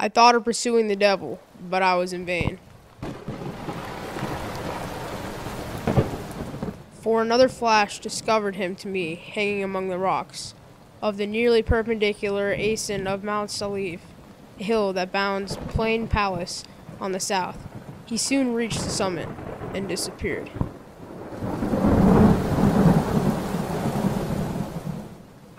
I thought of pursuing the devil, but I was in vain. For another flash discovered him to me hanging among the rocks of the nearly perpendicular ascent of Mount Salif, a hill that bounds Plain Palace on the south. He soon reached the summit and disappeared.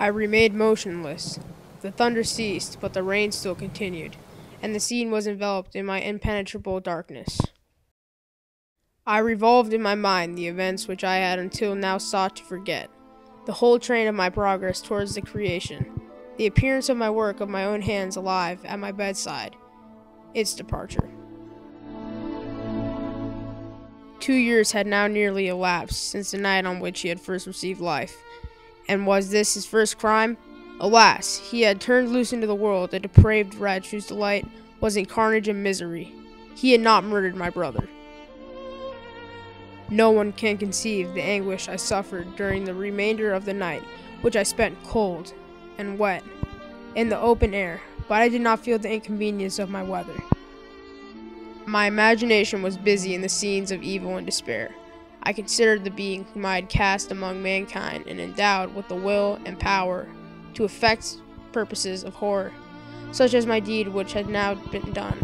I remained motionless. The thunder ceased, but the rain still continued, and the scene was enveloped in my impenetrable darkness. I revolved in my mind the events which I had until now sought to forget, the whole train of my progress towards the creation, the appearance of my work of my own hands alive at my bedside, its departure. 2 years had now nearly elapsed since the night on which he had first received life, and was this his first crime? Alas, he had turned loose into the world a depraved wretch whose delight was in carnage and misery. He had not murdered my brother. No one can conceive the anguish I suffered during the remainder of the night, which I spent cold and wet in the open air, but I did not feel the inconvenience of my weather. My imagination was busy in the scenes of evil and despair. I considered the being whom I had cast among mankind and endowed with the will and power to effect purposes of horror, such as my deed which had now been done,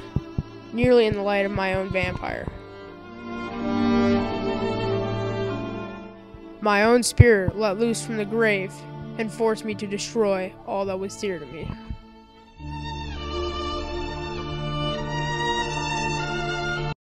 nearly in the light of my own vampire. My own spirit let loose from the grave and forced me to destroy all that was dear to me.